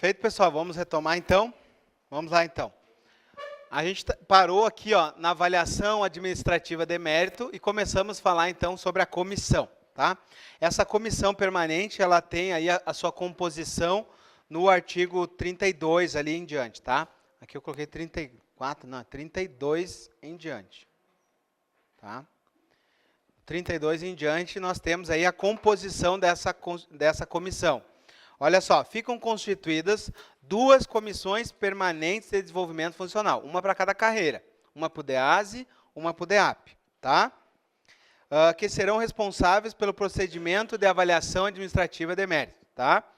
Perfeito, pessoal. Vamos retomar, então? Vamos lá, então. A gente parou aqui na avaliação administrativa de mérito e começamos a falar, então, sobre a comissão. Tá? Essa comissão permanente, ela tem aí a sua composição no artigo 32 ali em diante. Tá? Aqui eu coloquei 34, não, 32 em diante. Tá? 32 em diante, nós temos aí a composição dessa comissão. Olha só, ficam constituídas 2 comissões permanentes de desenvolvimento funcional, uma para cada carreira, uma para o DEASE, uma para o DEAP, tá? Que serão responsáveis pelo procedimento de avaliação administrativa de mérito, tá?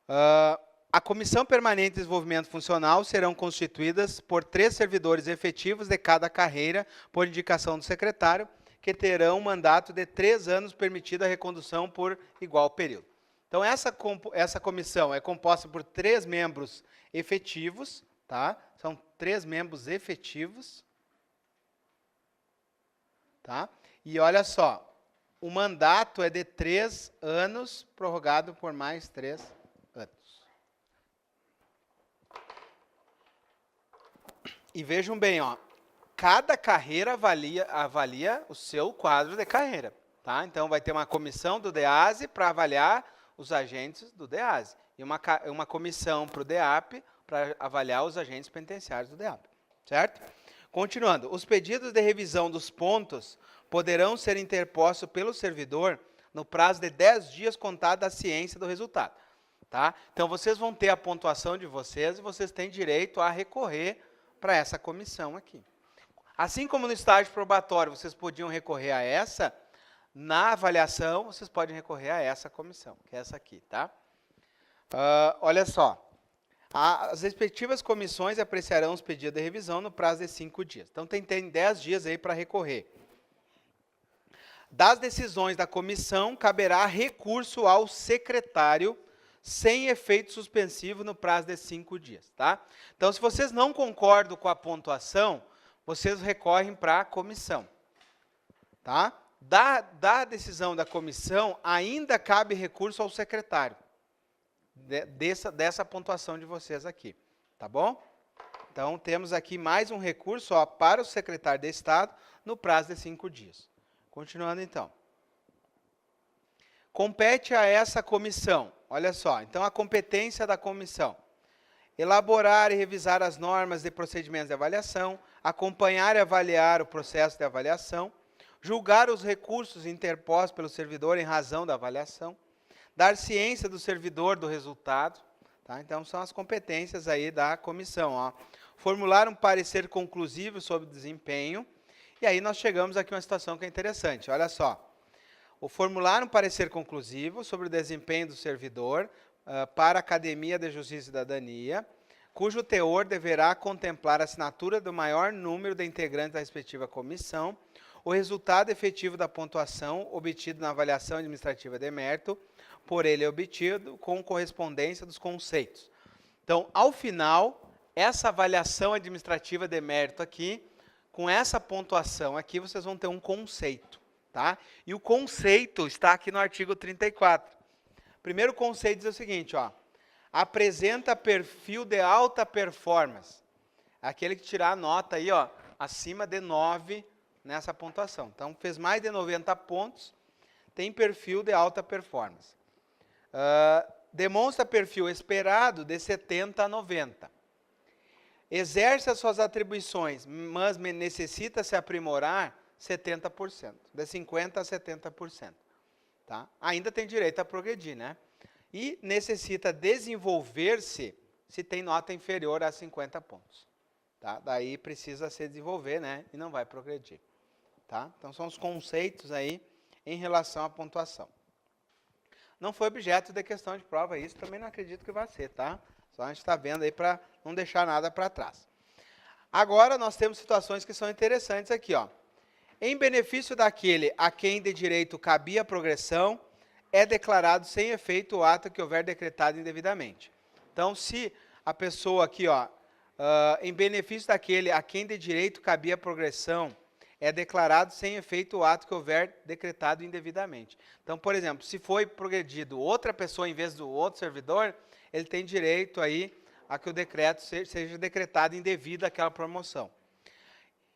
A comissão permanente de desenvolvimento funcional serão constituídas por 3 servidores efetivos de cada carreira, por indicação do secretário, que terão um mandato de 3 anos, permitida a recondução por igual período. Então, essa comissão é composta por 3 membros efetivos, tá? São 3 membros efetivos, tá? E olha só, o mandato é de 3 anos, prorrogado por mais 3 anos. E vejam bem, cada carreira avalia o seu quadro de carreira, tá? Então, vai ter uma comissão do DEASE para avaliar os agentes do DEASE e uma comissão para o DEAP para avaliar os agentes penitenciários do DEAP, certo? Continuando, os pedidos de revisão dos pontos poderão ser interpostos pelo servidor no prazo de 10 dias contado da ciência do resultado, tá? Então, vocês vão ter a pontuação de vocês e vocês têm direito a recorrer para essa comissão aqui. Assim como no estágio probatório vocês podiam recorrer a essa, na avaliação, vocês podem recorrer a essa comissão, que é essa aqui, tá? Olha só, as respectivas comissões apreciarão os pedidos de revisão no prazo de 5 dias. Então, tem 10 dias aí para recorrer. Das decisões da comissão, caberá recurso ao secretário, sem efeito suspensivo no prazo de 5 dias, tá? Então, se vocês não concordam com a pontuação, vocês recorrem para a comissão, tá? Da decisão da comissão, ainda cabe recurso ao secretário, dessa pontuação de vocês aqui, tá bom? Então, temos aqui mais um recurso para o secretário de Estado no prazo de 5 dias. Continuando, então. Compete a essa comissão, olha só, então a competência da comissão: elaborar e revisar as normas de procedimentos de avaliação, acompanhar e avaliar o processo de avaliação, julgar os recursos interpostos pelo servidor em razão da avaliação, dar ciência do servidor do resultado, tá? Então, são as competências aí da comissão, Formular um parecer conclusivo sobre o desempenho, e aí nós chegamos aqui a uma situação que é interessante, olha só. O formular um parecer conclusivo sobre o desempenho do servidor para a Academia de Justiça e Cidadania, cujo teor deverá contemplar a assinatura do maior número de integrantes da respectiva comissão, o resultado efetivo da pontuação obtido na avaliação administrativa de mérito, por ele obtido, com correspondência dos conceitos. Então, ao final, essa avaliação administrativa de mérito aqui, com essa pontuação aqui, vocês vão ter um conceito, tá? E o conceito está aqui no artigo 34. Primeiro conceito diz o seguinte, apresenta perfil de alta performance. Aquele que tirar a nota aí, acima de 9 nessa pontuação. Então, fez mais de 90 pontos, tem perfil de alta performance. Demonstra perfil esperado de 70 a 90. Exerce as suas atribuições, mas necessita se aprimorar 70%, de 50% a 70%. Tá? Ainda tem direito a progredir, né? E necessita desenvolver-se se tem nota inferior a 50 pontos. Tá? Daí precisa se desenvolver, né? E não vai progredir. Tá? Então, são os conceitos aí em relação à pontuação. Não foi objeto de questão de prova, isso também não acredito que vai ser, tá? Só a gente está vendo aí para não deixar nada para trás. Agora, nós temos situações que são interessantes aqui, Em benefício daquele a quem de direito cabia a progressão, é declarado sem efeito o ato que houver decretado indevidamente. Então, se a pessoa aqui, em benefício daquele a quem de direito cabia a progressão, é declarado sem efeito o ato que houver decretado indevidamente. Então, por exemplo, se foi progredido outra pessoa em vez do outro servidor, ele tem direito aí a que o decreto seja decretado indevida aquela promoção.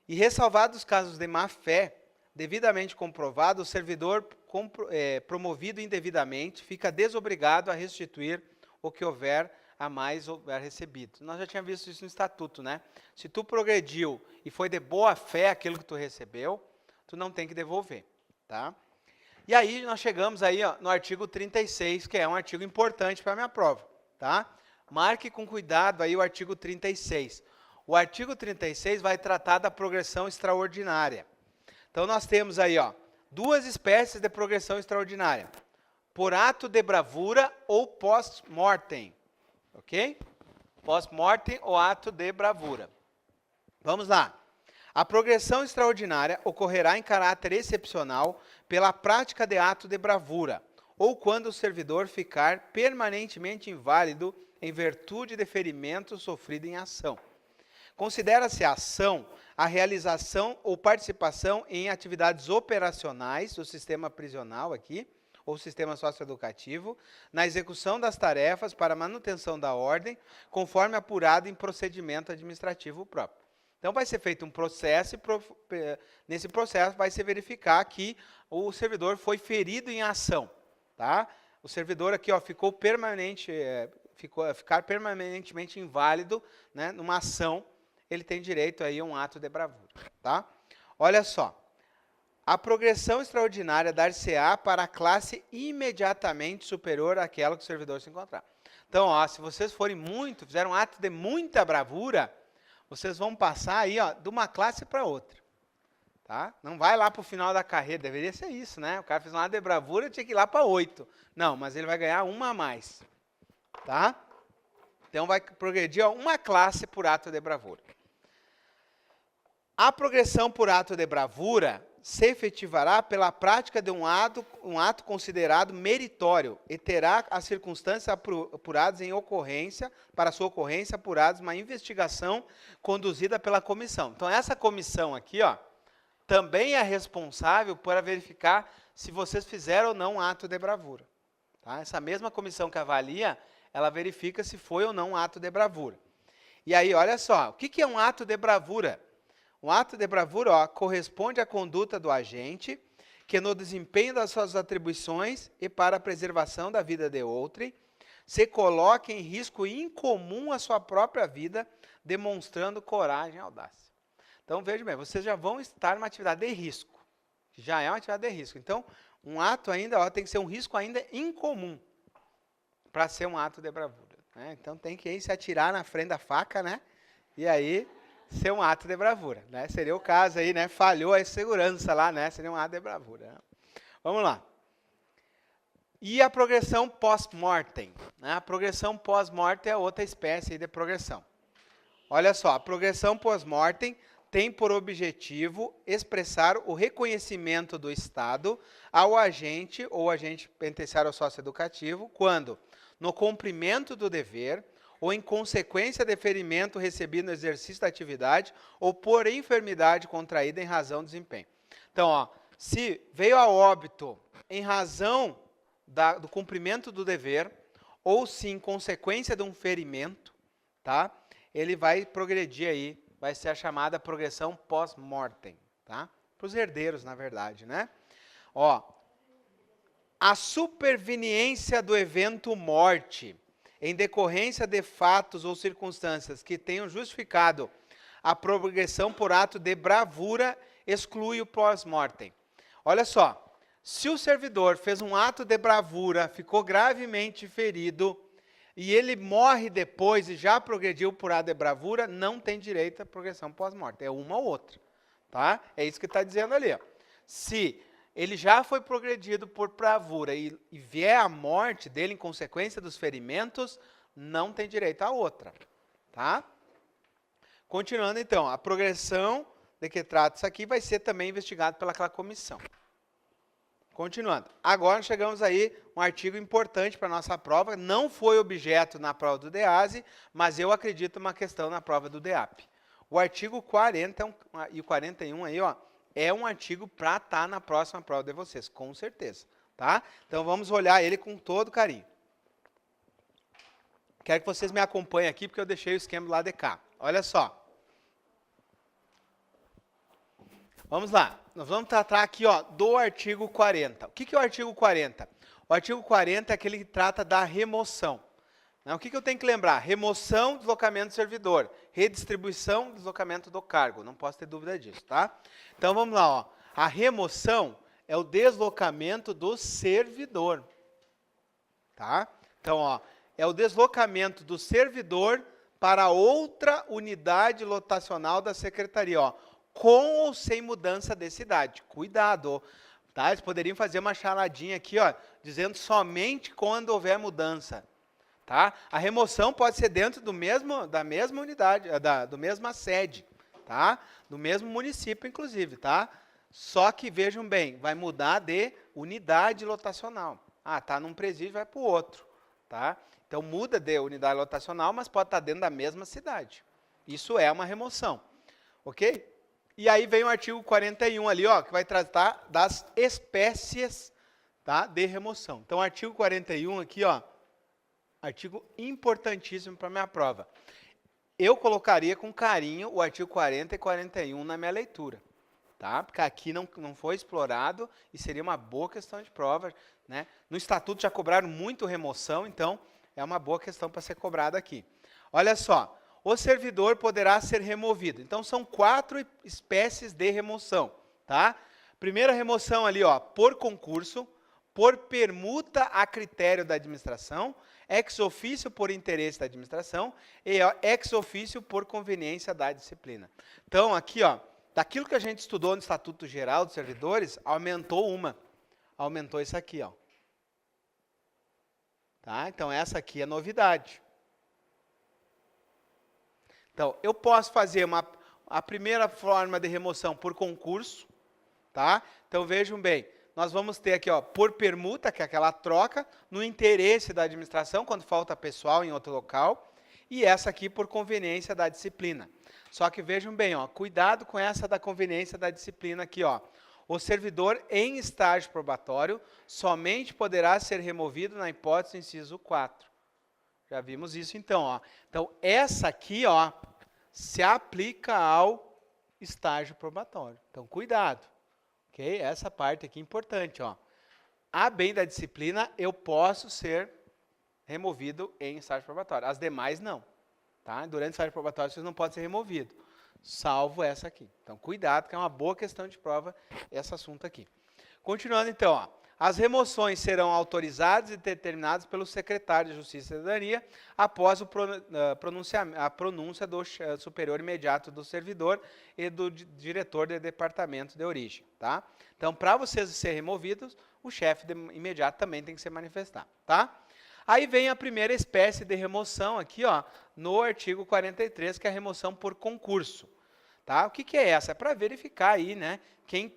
E ressalvados os casos de má-fé, devidamente comprovado, o servidor promovido indevidamente fica desobrigado a restituir o que houver a mais houver recebido. Nós já tínhamos visto isso no estatuto, né? Se tu progrediu e foi de boa fé aquilo que tu recebeu, tu não tem que devolver, tá? E aí nós chegamos aí, ó, no artigo 36, que é um artigo importante para a minha prova, tá? Marque com cuidado aí o artigo 36. O artigo 36 vai tratar da progressão extraordinária. Então, nós temos aí, ó, duas espécies de progressão extraordinária. Por ato de bravura ou post-mortem. Ok? Post-mortem ou ato de bravura. Vamos lá. A progressão extraordinária ocorrerá em caráter excepcional pela prática de ato de bravura, ou quando o servidor ficar permanentemente inválido em virtude de ferimento sofrido em ação. Considera-se a ação a realização ou participação em atividades operacionais do sistema prisional aqui, ou sistema socioeducativo, na execução das tarefas para manutenção da ordem, conforme apurado em procedimento administrativo próprio. Então, vai ser feito um processo e nesse processo vai se verificar que o servidor foi ferido em ação. Tá? O servidor aqui ficou ficar permanentemente inválido, né, numa ação, ele tem direito aí a um ato de bravura, tá? Olha só, a progressão extraordinária dar-se-á para a classe imediatamente superior àquela que o servidor se encontrar. Então, ó, se vocês fizeram um ato de muita bravura, vocês vão passar aí, ó, de uma classe para outra, tá? Não vai lá para o final da carreira, deveria ser isso, né? O cara fez um ato de bravura, tinha que ir lá para 8. Não, mas ele vai ganhar uma a mais, tá? Então, vai progredir, ó, uma classe por ato de bravura. A progressão por ato de bravura se efetivará pela prática de um ato considerado meritório e terá as circunstâncias apuradas em ocorrência, para sua ocorrência apuradas uma investigação conduzida pela comissão. Então, essa comissão aqui, ó, também é responsável por verificar se vocês fizeram ou não um ato de bravura. Tá? Essa mesma comissão que avalia, ela verifica se foi ou não um ato de bravura. E aí, olha só, o que é um ato de bravura? Um ato de bravura, ó, corresponde à conduta do agente que, no desempenho das suas atribuições e para a preservação da vida de outrem, se coloca em risco incomum a sua própria vida, demonstrando coragem e audácia. Então, veja bem, vocês já vão estar numa atividade de risco, que já é uma atividade de risco. Então, um ato ainda, ó, tem que ser um risco ainda incomum para ser um ato de bravura, né? Então, tem que ir se atirar na frente da faca, né? E aí ser um ato de bravura, né? Seria o caso aí, né? Falhou a segurança lá, né? Seria um ato de bravura, né? Vamos lá. E a progressão pós-mortem, né? A progressão pós-mortem é outra espécie de progressão. Olha só, a progressão pós-mortem tem por objetivo expressar o reconhecimento do Estado ao agente ou agente penitenciário ou socioeducativo quando, no cumprimento do dever, ou em consequência de ferimento recebido no exercício da atividade, ou por enfermidade contraída em razão do desempenho. Então, ó, se veio a óbito em razão do cumprimento do dever, ou se em consequência de um ferimento, tá? Ele vai progredir aí, vai ser a chamada progressão pós-mortem, tá? Para os herdeiros, na verdade, né? Ó, a superveniência do evento morte, em decorrência de fatos ou circunstâncias que tenham justificado a progressão por ato de bravura, exclui o pós-mortem. Olha só, se o servidor fez um ato de bravura, ficou gravemente ferido, e ele morre depois e já progrediu por ato de bravura, não tem direito à progressão pós-mortem. É uma ou outra, tá? É isso que está dizendo ali, ó. Se ele já foi progredido por bravura e vier a morte dele em consequência dos ferimentos, não tem direito a outra, tá? Continuando, então, a progressão de que trata isso aqui vai ser também investigado pelaquela comissão. Continuando. Agora chegamos aí um artigo importante para a nossa prova, não foi objeto na prova do DEASE, mas eu acredito uma questão na prova do DEAP. O artigo 40 e o 41 aí, ó, é um artigo para estar na próxima prova de vocês, com certeza, tá? Então, vamos olhar ele com todo carinho. Quero que vocês me acompanhem aqui, porque eu deixei o esquema do lado de cá. Olha só. Vamos lá. Nós vamos tratar aqui, ó, do artigo 40. O que é o artigo 40? O artigo 40 é aquele que trata da remoção. O que eu tenho que lembrar? Remoção, deslocamento do servidor. Redistribuição, deslocamento do cargo. Não posso ter dúvida disso, tá? Então, vamos lá, ó. A remoção é o deslocamento do servidor. Tá? Então, ó, é o deslocamento do servidor para outra unidade lotacional da secretaria, ó, com ou sem mudança de cidade. Cuidado, tá? Eles poderiam fazer uma charadinha aqui, ó, dizendo somente quando houver mudança. Tá? A remoção pode ser dentro da mesma unidade, do mesma sede, tá? Do mesmo município, inclusive, tá? Só que, vejam bem, vai mudar de unidade lotacional. Ah, tá num presídio, vai para o outro, tá? Então, muda de unidade lotacional, mas pode estar dentro da mesma cidade. Isso é uma remoção, ok? E aí vem o artigo 41 ali, ó, que vai tratar das espécies, tá, de remoção. Então, artigo 41 aqui, ó, artigo importantíssimo para a minha prova. Eu colocaria com carinho o artigo 40 e 41 na minha leitura, tá? Porque aqui não foi explorado e seria uma boa questão de prova, né? No estatuto já cobraram muito remoção, então é uma boa questão para ser cobrada aqui. Olha só, o servidor poderá ser removido. Então são 4 espécies de remoção, tá? Primeira remoção ali, ó, por concurso, por permuta a critério da administração, ex officio por interesse da administração e ex officio por conveniência da disciplina. Então, aqui, ó, daquilo que a gente estudou no Estatuto Geral dos Servidores, aumentou isso aqui, ó. Tá? Então, essa aqui é novidade. Então, eu posso fazer a primeira forma de remoção por concurso, tá? Então, vejam bem, nós vamos ter aqui, ó, por permuta, que é aquela troca, no interesse da administração, quando falta pessoal em outro local, e essa aqui por conveniência da disciplina. Só que vejam bem, ó, cuidado com essa da conveniência da disciplina aqui, ó. O servidor em estágio probatório somente poderá ser removido na hipótese do inciso 4. Já vimos isso então, ó. Então, essa aqui, ó, se aplica ao estágio probatório. Então, cuidado. Ok? Essa parte aqui é importante, ó. A bem da disciplina, eu posso ser removido em estágio probatório. As demais, não. Tá? Durante o estágio probatório, vocês não podem ser removidos, salvo essa aqui. Então, cuidado, que é uma boa questão de prova esse assunto aqui. Continuando, então, ó. As remoções serão autorizadas e determinadas pelo secretário de Justiça e Cidadania após a pronúncia do superior imediato do servidor e do diretor de departamento de origem. Tá? Então, para vocês serem removidos, o chefe imediato também tem que se manifestar. Tá? Aí vem a primeira espécie de remoção aqui, ó, no artigo 43, que é a remoção por concurso. Tá? O que é essa? É para verificar aí, né, quem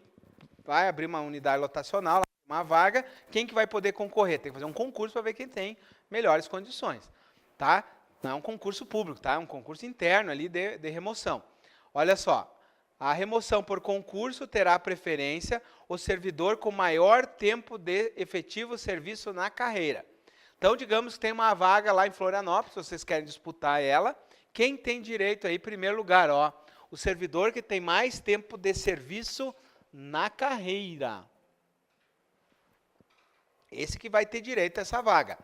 vai abrir uma unidade lotacional, uma vaga, quem que vai poder concorrer? Tem que fazer um concurso para ver quem tem melhores condições, tá? Não é um concurso público, tá? É um concurso interno ali de remoção. Olha só, a remoção por concurso terá preferência o servidor com maior tempo de efetivo serviço na carreira. Então, digamos que tem uma vaga lá em Florianópolis, vocês querem disputar ela, quem tem direito aí, em primeiro lugar, ó, o servidor que tem mais tempo de serviço na carreira. Esse que vai ter direito a essa vaga.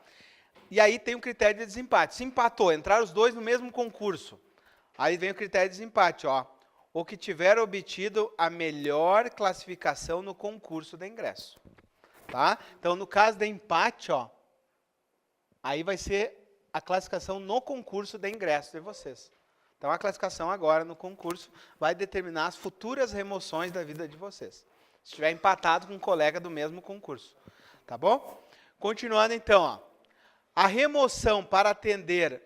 E aí tem um critério de desempate. Se empatou, entraram os dois no mesmo concurso. Aí vem o critério de desempate, ó. O que tiver obtido a melhor classificação no concurso de ingresso. Tá? Então, no caso de empate, ó, aí vai ser a classificação no concurso de ingresso de vocês. Então, a classificação agora no concurso vai determinar as futuras remoções da vida de vocês. Se estiver empatado com um colega do mesmo concurso. Tá bom? Continuando então, ó. A remoção para atender,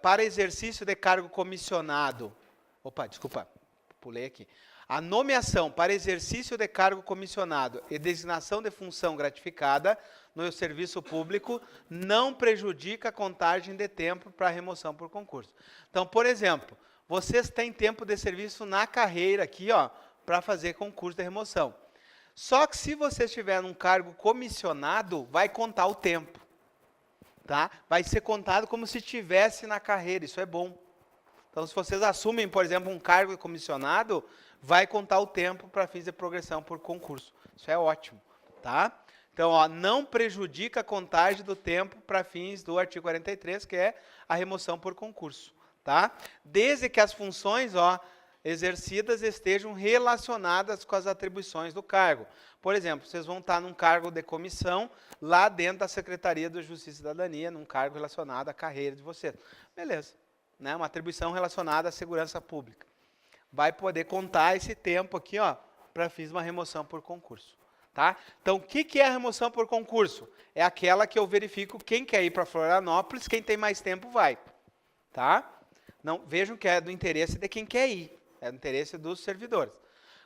para exercício de cargo comissionado. Opa, desculpa, pulei aqui. A nomeação para exercício de cargo comissionado e designação de função gratificada no serviço público não prejudica a contagem de tempo para remoção por concurso. Então, por exemplo, vocês têm tempo de serviço na carreira aqui, ó, para fazer concurso de remoção. Só que se você estiver num cargo comissionado, vai contar o tempo. tá? Vai ser contado como se estivesse na carreira, isso é bom. Então, se vocês assumem, por exemplo, um cargo de comissionado, vai contar o tempo para fins de progressão por concurso. Isso é ótimo, tá? Então, ó, não prejudica a contagem do tempo para fins do artigo 43, que é a remoção por concurso, tá? Desde que as funções, ó, exercidas estejam relacionadas com as atribuições do cargo. Por exemplo, vocês vão estar num cargo de comissão lá dentro da Secretaria da Justiça e Cidadania, num cargo relacionado à carreira de vocês. Beleza, né? Uma atribuição relacionada à segurança pública. Vai poder contar esse tempo aqui, ó, para fins de uma remoção por concurso. Tá? Então, o que é a remoção por concurso? É aquela que eu verifico quem quer ir para Florianópolis, quem tem mais tempo vai. Tá? Não, vejam que é do interesse de quem quer ir, é do interesse dos servidores.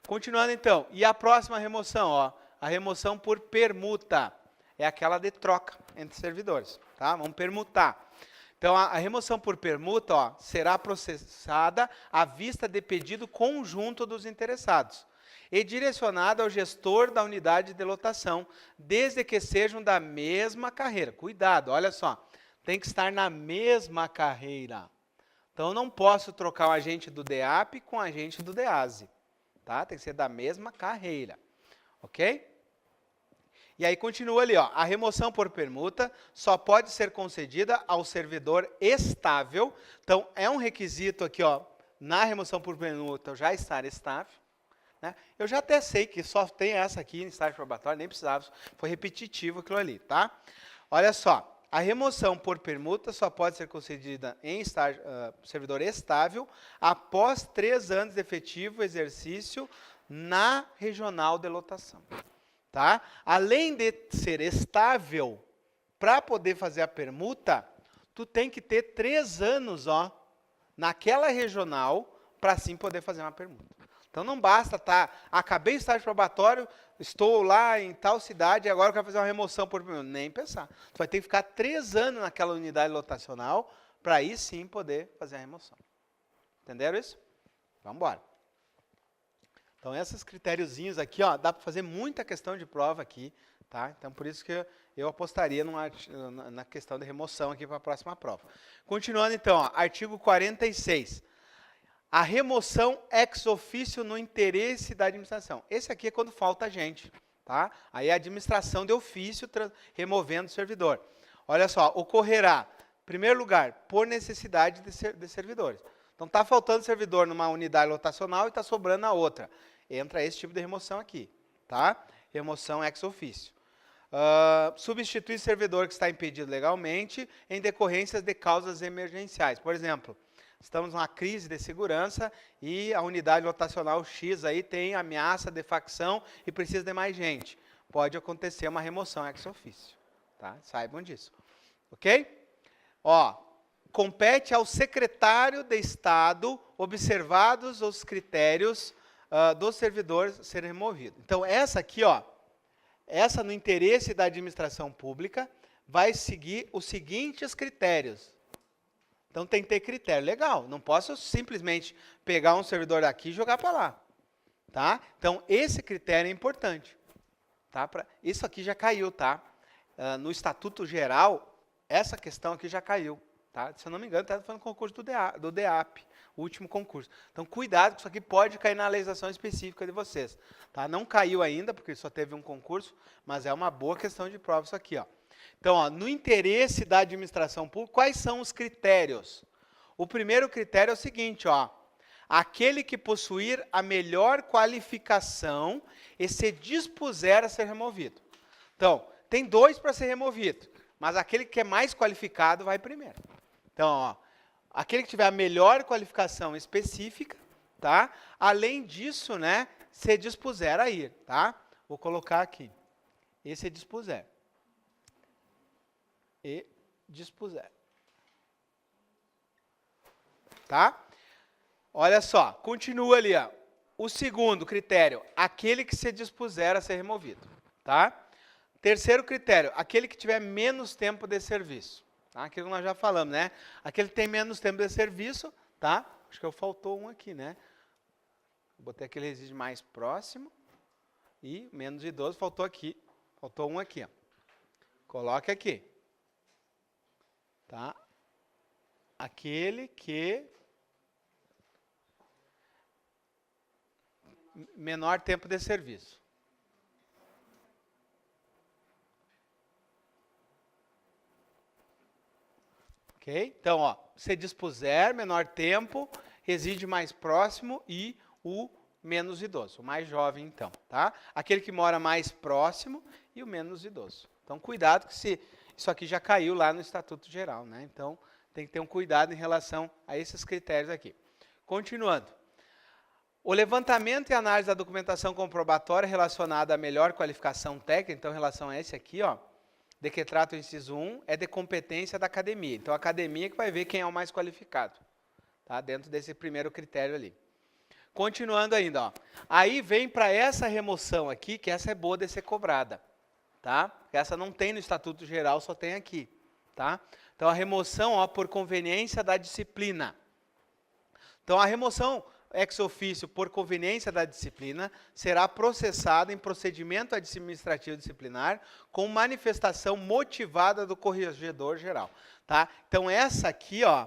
Continuando então, e a próxima remoção? Ó, a remoção por permuta, é aquela de troca entre servidores. Tá? Vamos permutar. Então, a remoção por permuta, ó, será processada à vista de pedido conjunto dos interessados e direcionada ao gestor da unidade de lotação, desde que sejam da mesma carreira. Cuidado, olha só, tem que estar na mesma carreira. Então, eu não posso trocar o agente do DEAP com o agente do DEASE. Tá? Tem que ser da mesma carreira. Ok? E aí continua ali, ó, a remoção por permuta só pode ser concedida ao servidor estável. Então, é um requisito aqui, ó, na remoção por permuta, já estar estável. Né? Eu já até sei que só tem essa aqui em estágio probatório, nem precisava, foi repetitivo aquilo ali, tá? Olha só, a remoção por permuta só pode ser concedida em estágio, servidor estável após 3 anos de efetivo exercício na regional de lotação. Tá? Além de ser estável, para poder fazer a permuta, tu tem que ter 3 anos, ó, naquela regional para assim poder fazer uma permuta. Então não basta, tá? Acabei o estágio probatório, estou lá em tal cidade e agora eu quero fazer uma remoção por permuta. Nem pensar. Tu vai ter que ficar 3 anos naquela unidade lotacional para aí sim poder fazer a remoção. Entenderam isso? Vamos embora. Então, esses critériozinhos aqui, ó, dá para fazer muita questão de prova aqui, tá? Então, por isso que eu apostaria na questão de remoção aqui para a próxima prova. Continuando, então, ó, artigo 46. A remoção ex officio no interesse da administração. Esse aqui é quando falta gente, tá? Aí a administração de ofício removendo o servidor. Olha só, ocorrerá, em primeiro lugar, por necessidade de servidores. Então, está faltando servidor numa unidade lotacional e está sobrando na outra. Entra esse tipo de remoção aqui, tá? Remoção ex officio. Substituir servidor que está impedido legalmente em decorrências de causas emergenciais. Por exemplo, estamos numa crise de segurança e a unidade lotacional X aí tem ameaça de facção e precisa de mais gente. Pode acontecer uma remoção ex officio, tá? Saibam disso. Ok? Ó, compete ao secretário de Estado, observados os critérios dos servidores serem removidos. Então, essa aqui, ó, essa no interesse da administração pública, vai seguir os seguintes critérios. Então, tem que ter critério. Legal, não posso simplesmente pegar um servidor daqui e jogar para lá. Tá? Então, esse critério é importante. Tá? Isso aqui já caiu, tá? No Estatuto Geral, essa questão aqui já caiu. Tá? Se eu não me engano, está falando do concurso do DEAP, o último concurso. Então, cuidado, que isso aqui pode cair na legislação específica de vocês. Tá? Não caiu ainda, porque só teve um concurso, mas é uma boa questão de prova isso aqui. Ó. Então, ó, no interesse da administração pública, quais são os critérios? O primeiro critério é o seguinte, ó, aquele que possuir a melhor qualificação e se dispuser a ser removido. Então, tem 2 para ser removido, mas aquele que é mais qualificado vai primeiro. Então, ó, aquele que tiver a melhor qualificação específica, tá? Além disso, né, se dispuser a ir, tá? Vou colocar aqui. E se dispuser. E dispuser. Tá? Olha só, continua ali, ó. O segundo critério, aquele que se dispuser a ser removido, tá? Terceiro critério, aquele que tiver menos tempo de serviço. Tá? Aquilo que nós já falamos, né? Aquele que tem menos tempo de serviço, tá? Acho que faltou um aqui, né? Botei aquele reside mais próximo e menos idoso, faltou aqui. Faltou um aqui, ó. Coloque aqui. tá? Aquele que menor tempo de serviço. Ok? Então, ó, se dispuser, menor tempo, reside mais próximo e o menos idoso, o mais jovem, então, tá? Aquele que mora mais próximo e o menos idoso. Então, cuidado que se isso aqui já caiu lá no Estatuto Geral, né? Então, tem que ter um cuidado em relação a esses critérios aqui. Continuando. O levantamento e análise da documentação comprobatória relacionada à melhor qualificação técnica, então, em relação a esse aqui, ó, de que trata o inciso 1, é de competência da academia. Então, a academia que vai ver quem é o mais qualificado, tá? Dentro desse primeiro critério ali. Continuando ainda, ó. Aí vem para essa remoção aqui, que essa é boa de ser cobrada, tá? Essa não tem no Estatuto Geral, só tem aqui, tá? Então, a remoção, ó, por conveniência da disciplina. Então, a remoção ex officio por conveniência da disciplina será processada em procedimento administrativo disciplinar com manifestação motivada do corregedor geral, tá? Então, essa aqui, ó,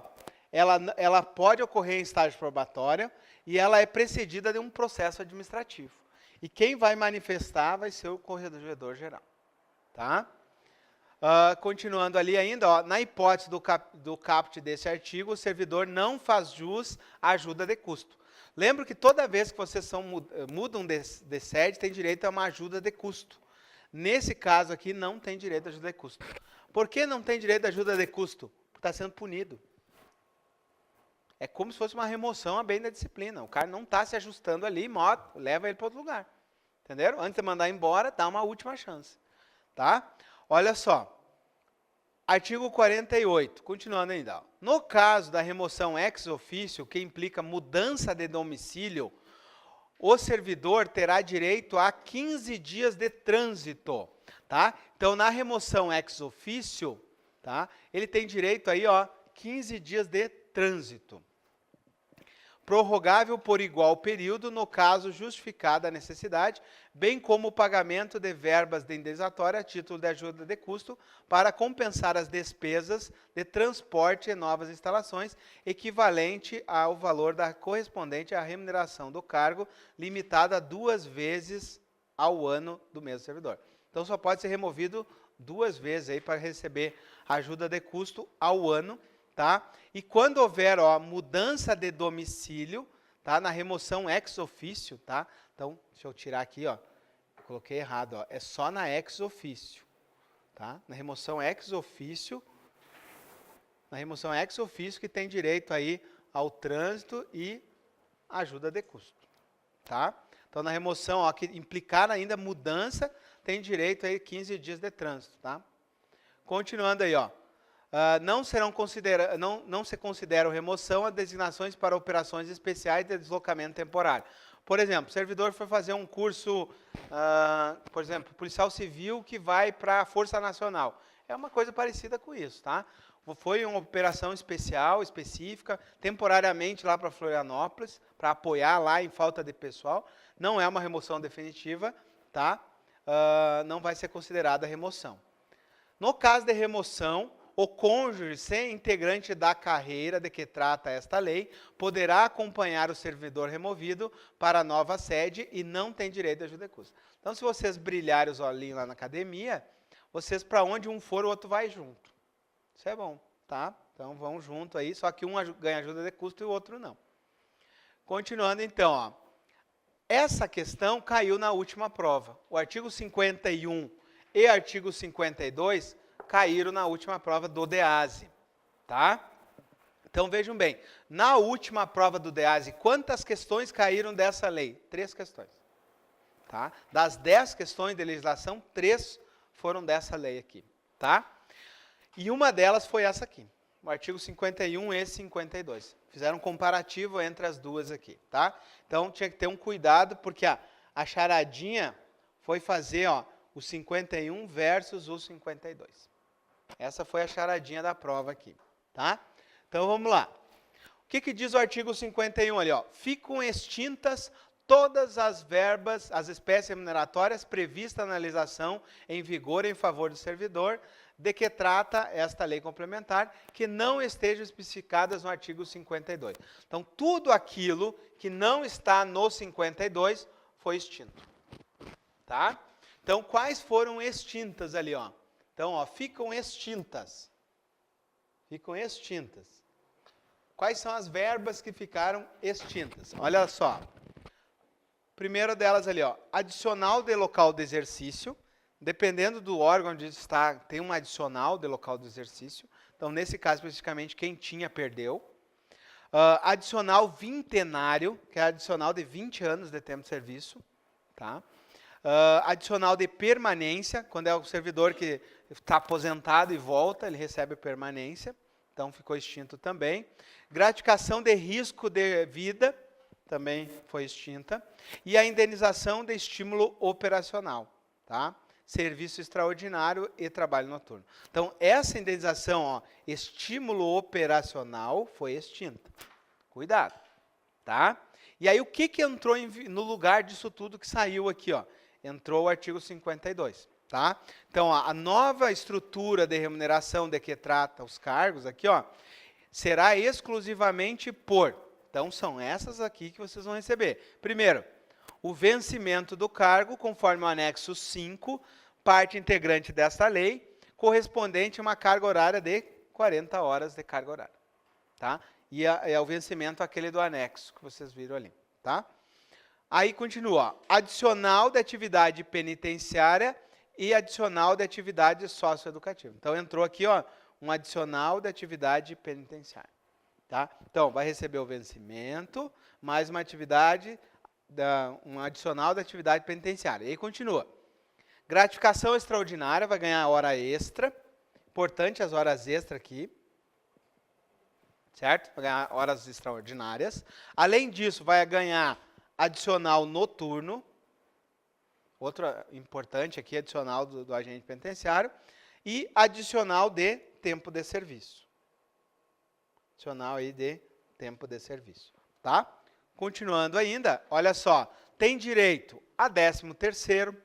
ela pode ocorrer em estágio probatório e ela é precedida de um processo administrativo. E quem vai manifestar vai ser o corregedor geral, tá? Continuando ali ainda, ó, na hipótese do caput desse artigo, o servidor não faz jus à ajuda de custo. Lembro que toda vez que vocês mudam de sede, tem direito a uma ajuda de custo. Nesse caso aqui, não tem direito a ajuda de custo. Por que não tem direito a ajuda de custo? Porque está sendo punido. É como se fosse uma remoção a bem da disciplina. O cara não está se ajustando ali, leva ele para outro lugar. Entenderam? Antes de mandar embora, dá uma última chance. Tá? Olha só. Artigo 48, continuando ainda. Ó. No caso da remoção ex officio, que implica mudança de domicílio, o servidor terá direito a 15 dias de trânsito. Tá? Então, na remoção ex officio, tá? Ele tem direito aí, ó, 15 dias de trânsito. Prorrogável por igual período, no caso justificada a necessidade, bem como o pagamento de verbas de indenizatória a título de ajuda de custo para compensar as despesas de transporte e novas instalações, equivalente ao valor da correspondente à remuneração do cargo, limitada a 2 vezes ao ano do mesmo servidor. Então, só pode ser removido 2 vezes aí para receber ajuda de custo ao ano. Tá? E quando houver, ó, mudança de domicílio, tá? Na remoção ex officio, tá? Então, deixa eu tirar aqui, ó. Coloquei errado, ó. É só na ex officio, tá? Na remoção ex officio que tem direito aí ao trânsito e ajuda de custo, tá? Então, na remoção, ó, que implicar ainda mudança, tem direito aí 15 dias de trânsito, tá? Continuando aí, ó. Não se consideram remoção as designações para operações especiais de deslocamento temporário. Por exemplo, o servidor foi fazer um curso, por exemplo, policial civil que vai para a Força Nacional. É uma coisa parecida com isso, tá? Foi uma operação especial, específica, temporariamente lá para Florianópolis, para apoiar lá em falta de pessoal. Não é uma remoção definitiva, tá? Não vai ser considerada remoção. No caso de remoção, o cônjuge, sem integrante da carreira de que trata esta lei, poderá acompanhar o servidor removido para a nova sede e não tem direito de ajuda de custo. Então, se vocês brilharem os olhinhos lá na academia, vocês, para onde um for, o outro vai junto. Isso é bom, tá? Então, vão junto aí, só que um ganha ajuda de custo e o outro não. Continuando, então, ó. Essa questão caiu na última prova. O artigo 51 e artigo 52 caíram na última prova do DEASE, tá? Então, vejam bem, na última prova do DEASE, quantas questões caíram dessa lei? 3 questões, tá? Das 10 questões de legislação, 3 foram dessa lei aqui, tá? E uma delas foi essa aqui, o artigo 51 e 52. Fizeram um comparativo entre as duas aqui, tá? Então, tinha que ter um cuidado, porque a charadinha foi fazer, ó, o 51 versus o 52. Essa foi a charadinha da prova aqui, tá? Então, vamos lá. O que diz o artigo 51 ali, ó? Ficam extintas todas as verbas, as espécies remuneratórias previstas na legislação em vigor em favor do servidor, de que trata esta lei complementar, que não estejam especificadas no artigo 52. Então, tudo aquilo que não está no 52 foi extinto. Tá? Então, quais foram extintas ali, ó? Então, ó, ficam extintas. Ficam extintas. Quais são as verbas que ficaram extintas? Olha só. Primeira delas ali, ó, adicional de local de exercício. Dependendo do órgão onde está, tem um adicional de local de exercício. Então, nesse caso, especificamente, quem tinha, perdeu. Adicional vintenário, que é adicional de 20 anos de tempo de serviço. Tá? Adicional de permanência, quando é o servidor que está aposentado e volta, ele recebe permanência. Então, ficou extinto também. Gratificação de risco de vida, também foi extinta. E a indenização de estímulo operacional. Tá? Serviço extraordinário e trabalho noturno. Então, essa indenização, ó, estímulo operacional, foi extinta. Cuidado. Tá? E aí, o que entrou no lugar disso tudo que saiu aqui? Ó? Entrou o artigo 52. Tá? Então, ó, a nova estrutura de remuneração de que trata os cargos aqui, ó, será exclusivamente por. Então, são essas aqui que vocês vão receber. Primeiro, o vencimento do cargo, conforme o anexo 5, parte integrante desta lei, correspondente a uma carga horária de 40 horas de carga horária. Tá? E é o vencimento aquele do anexo que vocês viram ali. Tá? Aí continua, ó, adicional de atividade penitenciária e adicional de atividade socioeducativa. Então, entrou aqui, ó, um adicional de atividade penitenciária. Tá? Então, vai receber o vencimento, mais uma atividade, um adicional da atividade penitenciária. E aí continua. Gratificação extraordinária, vai ganhar hora extra. Importante as horas extras aqui. Certo? Vai ganhar horas extraordinárias. Além disso, vai ganhar adicional noturno. Outro importante aqui, adicional do agente penitenciário. E adicional de tempo de serviço. Adicional aí de tempo de serviço. Tá? Continuando ainda, olha só. Tem direito a 13º,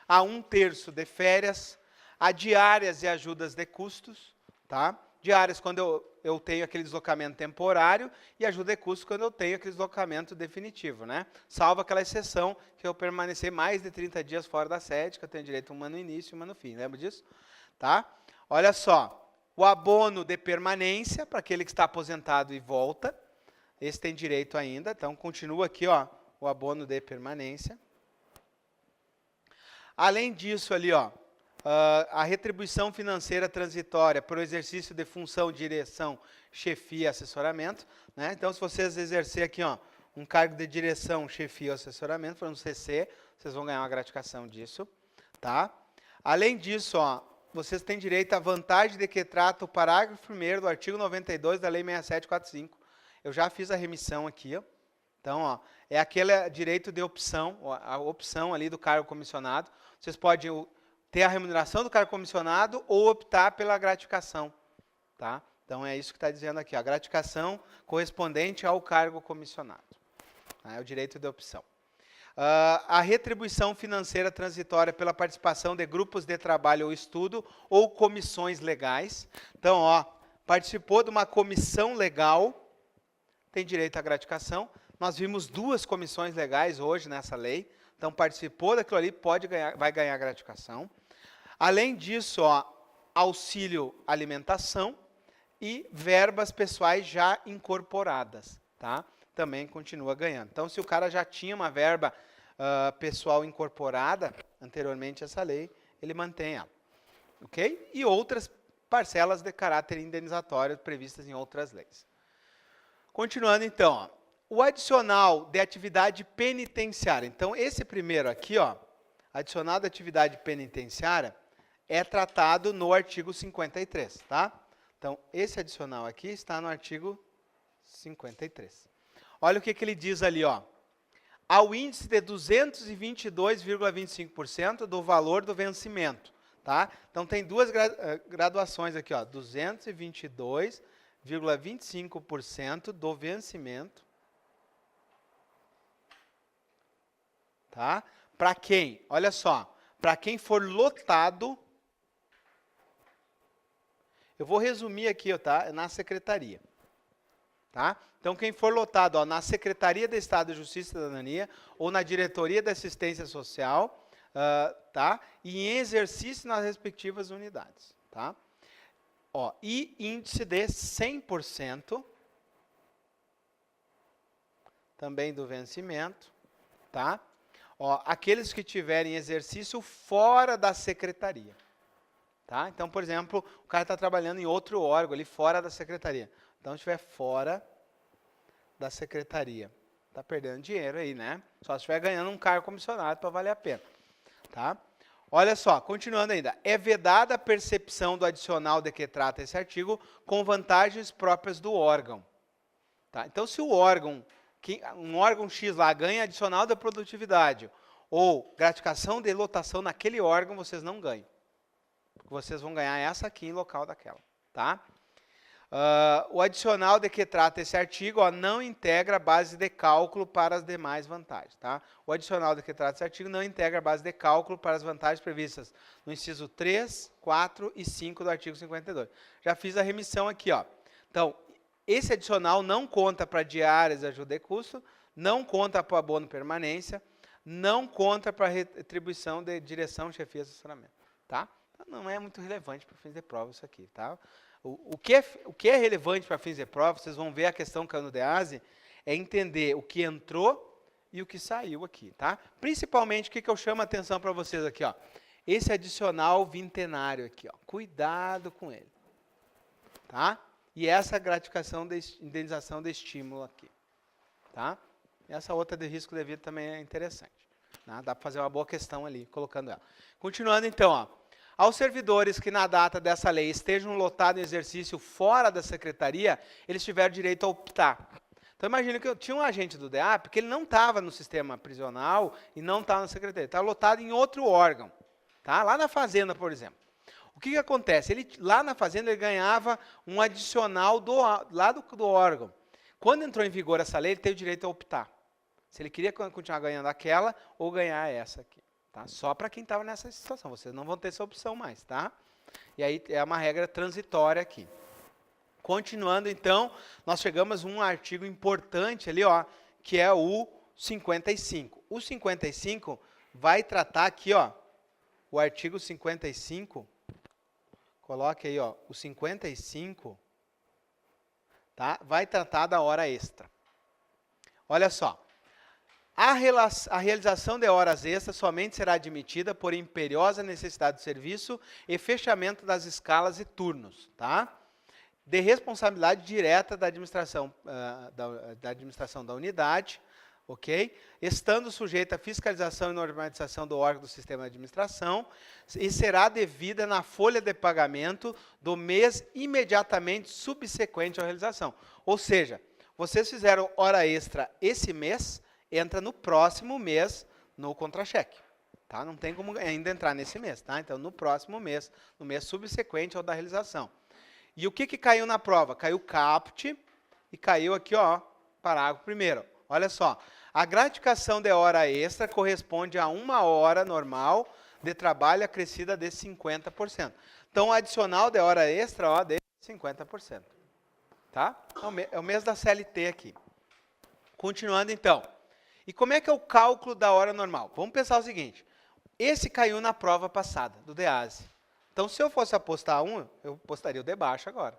a 1/3 de férias, a diárias e ajudas de custos. Tá? Diárias quando eu tenho aquele deslocamento temporário e ajuda de custos quando eu tenho aquele deslocamento definitivo, né? Salvo aquela exceção que eu permanecer mais de 30 dias fora da sede, que eu tenho direito a uma no início e uma no fim. Lembra disso? Tá? Olha só. O abono de permanência, para aquele que está aposentado e volta. Esse tem direito ainda. Então, continua aqui, ó, o abono de permanência. Além disso, ali, ó, a retribuição financeira transitória por exercício de função, direção, chefia e assessoramento. Né? Então, se vocês exercer aqui, ó, um cargo de direção, chefia ou assessoramento, for um CC, vocês vão ganhar uma gratificação disso. Tá? Além disso, ó, vocês têm direito à vantagem de que trata o parágrafo 1º do artigo 92 da Lei 6745. Eu já fiz a remissão aqui. Ó. Então, ó, é aquele direito de opção, a opção ali do cargo comissionado. Vocês podem ter a remuneração do cargo comissionado ou optar pela gratificação. Tá? Então, é isso que está dizendo aqui. A gratificação correspondente ao cargo comissionado. Tá? É o direito de opção. A retribuição financeira transitória pela participação de grupos de trabalho ou estudo ou comissões legais. Então, ó, participou de uma comissão legal, tem direito à gratificação. Nós vimos 2 comissões legais hoje nessa lei. Então, participou daquilo ali, vai ganhar gratificação. Além disso, ó, auxílio alimentação e verbas pessoais já incorporadas. Tá? Também continua ganhando. Então, se o cara já tinha uma verba pessoal incorporada anteriormente a essa lei, ele mantém ela. Ok? E outras parcelas de caráter indenizatório previstas em outras leis. Continuando, então, ó, o adicional de atividade penitenciária. Então, esse primeiro aqui, ó, adicional de atividade penitenciária, é tratado no artigo 53. Tá? Então, esse adicional aqui está no artigo 53. Olha o que ele diz ali, ó. Ao índice de 222,25% do valor do vencimento. Tá? Então, tem 2 graduações aqui, ó, 222,25% do vencimento. Tá? Para quem? Olha só, para quem for lotado Eu vou resumir aqui, ó, tá? Na secretaria. Tá? Então, quem for lotado ó, na Secretaria de Estado de Justiça e Cidadania ou na Diretoria de Assistência Social, tá? E em exercício nas respectivas unidades. Tá? Ó, e índice de 100% também do vencimento. Tá? Ó, aqueles que tiverem exercício fora da secretaria. Tá? Então, por exemplo, o cara está trabalhando em outro órgão ali fora da secretaria. Então, se estiver fora da secretaria, está perdendo dinheiro aí, né? Só se estiver ganhando um cargo comissionado para valer a pena. Tá? Olha só, continuando ainda. É vedada a percepção do adicional de que trata esse artigo com vantagens próprias do órgão. Tá? Então, se o órgão, um órgão X lá ganha adicional da produtividade ou gratificação de lotação naquele órgão, vocês não ganham. Vocês vão ganhar essa aqui em local daquela. Tá? O adicional de que trata esse artigo ó, não integra a base de cálculo para as demais vantagens. Tá? O adicional de que trata esse artigo não integra a base de cálculo para as vantagens previstas no inciso 3, 4 e 5 do artigo 52. Já fiz a remissão aqui. Ó. Então, esse adicional não conta para diárias, ajuda e custo, não conta para abono permanência, não conta para retribuição de direção, chefia e assessoramento. Tá? Então, não é muito relevante para fins de prova isso aqui. Tá? O que é relevante para fins de prova, vocês vão ver a questão que caiu no DEASE, é entender o que entrou e o que saiu aqui. Tá? Principalmente, o que eu chamo a atenção para vocês aqui? Ó, esse adicional vintenário aqui. Ó, cuidado com ele. Tá? E essa gratificação de indenização de estímulo aqui. Tá? Essa outra de risco devido também é interessante. Tá? Dá para fazer uma boa questão ali, colocando ela. Continuando então, ó. Aos servidores que na data dessa lei estejam lotados em exercício fora da secretaria, eles tiveram direito a optar. Então, imagina que eu tinha um agente do DEAP que ele não estava no sistema prisional e não estava na secretaria, estava lotado em outro órgão. Tá? Lá na fazenda, por exemplo. O que acontece? Lá na fazenda ele ganhava um adicional do órgão. Quando entrou em vigor essa lei, ele teve direito a optar. Se ele queria continuar ganhando aquela ou ganhar essa aqui. Tá? Só para quem estava nessa situação. Vocês não vão ter essa opção mais. Tá? E aí é uma regra transitória aqui. Continuando, então, nós chegamos a um artigo importante ali, ó, que é o 55. O 55 vai tratar aqui, ó, o artigo 55. Coloque aí, ó, o 55, tá? Vai tratar da hora extra. Olha só. A realização de horas extras somente será admitida por imperiosa necessidade de serviço e fechamento das escalas e turnos, tá? De responsabilidade direta da administração, da unidade, ok? Estando sujeita à fiscalização e normatização do órgão do sistema de administração e será devida na folha de pagamento do mês imediatamente subsequente à realização. Ou seja, vocês fizeram hora extra esse mês, entra no próximo mês no contra-cheque. Tá? Não tem como ainda entrar nesse mês. Tá? Então, no próximo mês, no mês subsequente ao da realização. E o que caiu na prova? Caiu CAPT e caiu aqui, ó, parágrafo primeiro. Olha só, a gratificação de hora extra corresponde a uma hora normal de trabalho acrescida de 50%. Então, o adicional de hora extra, ó, de 50%. Tá? É o mês da CLT aqui. Continuando, então. E como é que é o cálculo da hora normal? Vamos pensar o seguinte. Esse caiu na prova passada, do DEASE. Então, se eu fosse apostar um, eu apostaria o de baixo agora.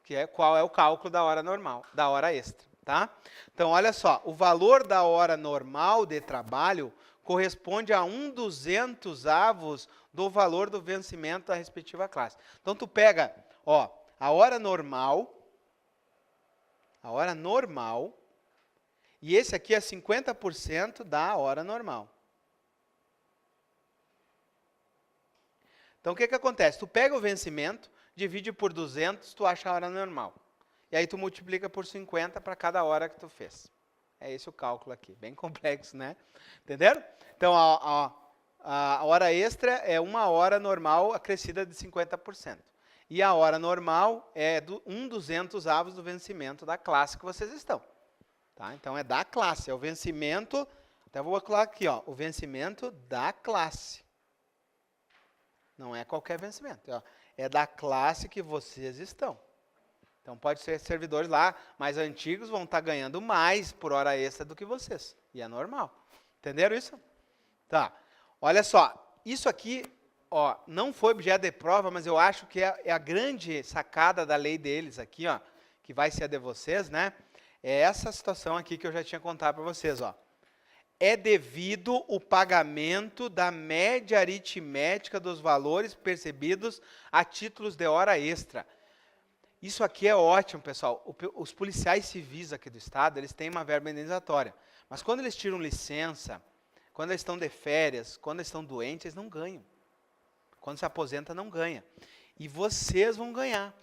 Que é qual é o cálculo da hora normal, da hora extra. Tá? Então, olha só. O valor da hora normal de trabalho corresponde a 1/200º do valor do vencimento da respectiva classe. Então, tu pega, ó, a hora normal, e esse aqui é 50% da hora normal. Então, o que acontece? Tu pega o vencimento, divide por 200, tu acha a hora normal. E aí tu multiplica por 50 para cada hora que tu fez. É esse o cálculo aqui. Bem complexo, né? Entenderam? Então, a hora extra é uma hora normal acrescida de 50%. E a hora normal é 1/200º do vencimento da classe que vocês estão. Tá? Então, é da classe. É o vencimento, até vou colocar aqui, ó, o vencimento da classe. Não é qualquer vencimento. Ó. é da classe que vocês estão. Então, pode ser servidores lá mais antigos vão estar ganhando mais por hora extra do que vocês. E é normal. Entenderam isso? Tá. Olha só, isso aqui, ó, não foi objeto de prova, mas eu acho que é a grande sacada da lei deles aqui, ó, que vai ser a de vocês, né? É essa situação aqui que eu já tinha contado para vocês, ó. É devido o pagamento da média aritmética dos valores percebidos a títulos de hora extra. Isso aqui é ótimo, pessoal. Os policiais civis aqui do estado, eles têm uma verba indenizatória. Mas quando eles tiram licença, quando eles estão de férias, quando eles estão doentes, eles não ganham. Quando se aposenta, não ganha. E vocês vão ganhar.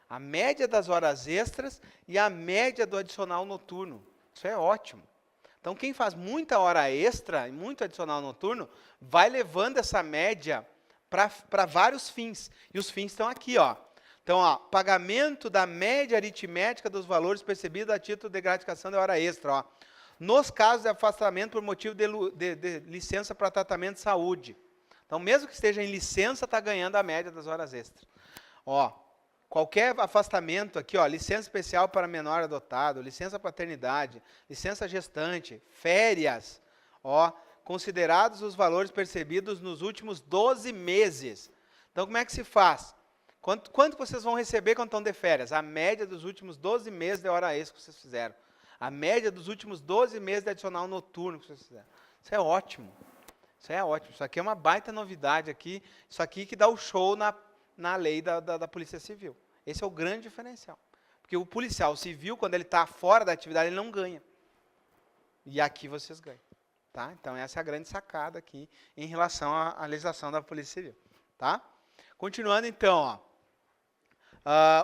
A média das horas extras e a média do adicional noturno. Isso é ótimo. Então, quem faz muita hora extra e muito adicional noturno, vai levando essa média para vários fins. E os fins estão aqui, ó. Então, ó, pagamento da média aritmética dos valores percebidos a título de gratificação de hora extra. Ó. Nos casos de afastamento por motivo de licença para tratamento de saúde. Então, mesmo que esteja em licença, está ganhando a média das horas extras. Ó, qualquer afastamento aqui, ó, licença especial para menor adotado, licença paternidade, licença gestante, férias, ó, considerados os valores percebidos nos últimos 12 meses. Então, como é que se faz? Quanto vocês vão receber quando estão de férias? A média dos últimos 12 meses de hora extra que vocês fizeram. A média dos últimos 12 meses de adicional noturno que vocês fizeram. Isso é ótimo. Isso é ótimo. Isso aqui é uma baita novidade aqui. Isso aqui que dá o show na lei da Polícia Civil. Esse é o grande diferencial. Porque o policial civil, quando ele está fora da atividade, ele não ganha. E aqui vocês ganham. Tá? Então, essa é a grande sacada aqui em relação à legislação da Polícia Civil. Tá? Continuando, então, ó.